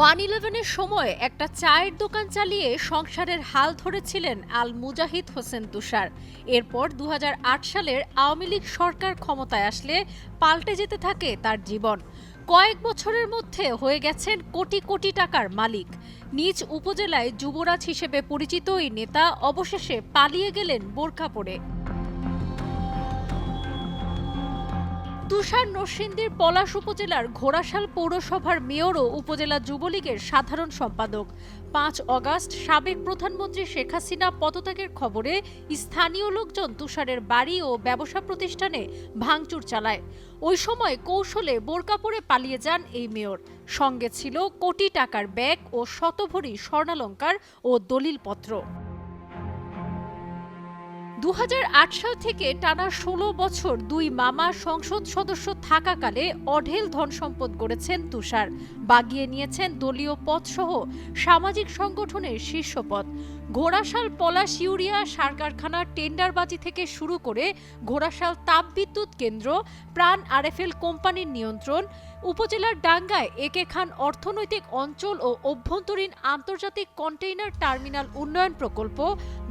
111-এর সময় একটা চায়ের দোকান চালিয়ে সংসারের হাল ধরেছিলেন আল মুজাহিদ হোসেন তুষার। এরপর 2008 সালের আওয়ামী লীগ সরকার ক্ষমতায় আসলে পাল্টে যেতে থাকে তার জীবন। কয়েক বছরের মধ্যে হয়ে গেছেন কোটি কোটি টাকার মালিক। নিজ উপজেলায় যুবরাজ হিসেবে পরিচিত এই নেতা অবশেষে পালিয়ে গেলেন বোরকা পরে। তুষার নরসিংদীর পলাশ উপজেলার ঘোড়াশাল পৌরসভার মেয়র ও উপজেলা যুবলীগের সাধারণ সম্পাদক। 5 অগাস্ট সাবেক প্রধানমন্ত্রী শেখ হাসিনা পদত্যাগের খবরে স্থানীয় লোকজন তুষারের বাড়ি ও ব্যবসা প্রতিষ্ঠানে ভাঙচুর চালায়। ওই সময় কৌশলে বোরকা পরে পালিয়ে যান এই মেয়র। সঙ্গে ছিল কোটি টাকার ব্যাগ ও শতভরি স্বর্ণালংকার ও দলিলপত্র। 2008 সাল থেকে টানা 16 বছর দুই মামা সংসদ সদস্য থাকাকালে অঢেল ধনসম্পদ গড়েছেন তুষার। বাগিয়ে নিয়েছেন দলীয় পদসহ সামাজিক সংগঠনের শীর্ষ পদ। ঘোড়াশাল পলাশ ইউরিয়া সার কারখানার টেন্ডারবাজি থেকে শুরু করে ঘোড়াশাল তাপবিদ্যুৎ কেন্দ্র, প্রাণ আরএফএল কোম্পানির নিয়ন্ত্রণ, উপজেলার ডাঙ্গায় একে খান অর্থনৈতিক অঞ্চল ও অভ্যন্তরীণ আন্তর্জাতিক কন্টেইনার টার্মিনাল উন্নয়ন প্রকল্প,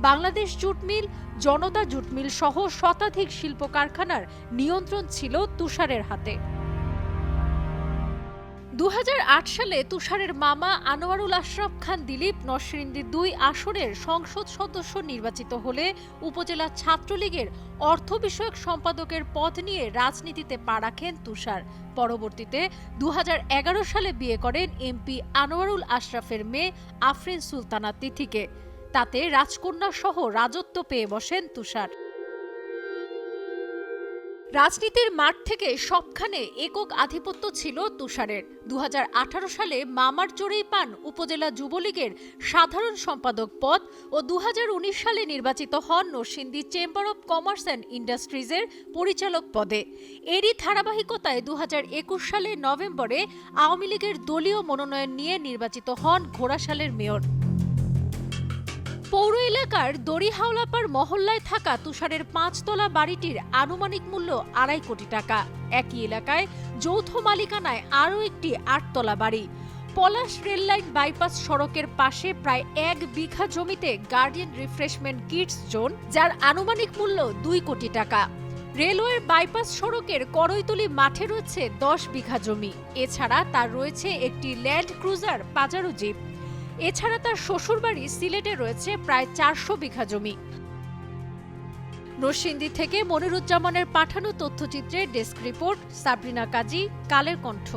বাংলাদেশ জুট মিল, জনতা জুট মিল সহ শতাধিক শিল্প কারখানার নিয়ন্ত্রণ ছিল তুষারের হাতে। 2008 সালে তুষারের মামা আনোয়ারুল আশরাফ খান দিলীপ নরসিংদী 2 আসনের সংসদ সদস্য নির্বাচিত হলে উপজেলা ছাত্রলীগের অর্থ বিষয়ক সম্পাদকের পদ নিয়ে রাজনীতিতে পা রাখেন তুষার। পরবর্তীতে 2011 সালে বিয়ে করেন এমপি আনোয়ারুল আশরাফের মেয়ে আফরিন সুলতানা তিথিকে। তাতে রাজকন্যা সহ রাজত্ব পেয়ে বসেন তুষার। রাজনীতির মাঠ থেকে সবখানে একক আধিপত্য ছিল তুষারের। 2018 সালে মামার জোরেই পান উপজেলা যুবলীগের সাধারণ সম্পাদক পদ ও 2019 সালে নির্বাচিত হন Narsingdi chamber of commerce and ইন্ডাস্ট্রিজের পরিচালক পদে। এরই ধারাবাহিকতায় 2021 সালে নভেম্বরে আওয়ামী লীগের দলীয় মনোনয়ন নিয়ে নির্বাচিত হন ঘোড়াশালের মেয়র। পৌর এলাকার দড়িহাওলাপাড় মহল্লায় থাকা তুষারের 5 তলা বাড়িটির আনুমানিক মূল্য 2.5 কোটি টাকা। একই এলাকায় যৌথ মালিকানায় আরও একটি 8 তলা বাড়ি। পলাশ রেললাইন বাইপাস সড়কের পাশে প্রায় 1 বিঘা জমিতে গার্ডিয়ান রিফ্রেশমেন্ট কিডস জোন, যার আনুমানিক মূল্য 2 কোটি টাকা। রেলওয়ের বাইপাস সড়কের করইতলি মাঠে রয়েছে 10 বিঘা জমি। এছাড়া তার রয়েছে একটি ল্যান্ড ক্রুজার পাজারো জিপ। এছাড়া তার শ্বশুরবাড়ি সিলেটে রয়েছে প্রায় 400 বিঘা জমি। নরসিংদী থেকে মনিরুজ্জামানের পাঠানো তথ্যচিত্রের ডেস্ক রিপোর্ট, সাবরিনা কাজী, কালের কণ্ঠ।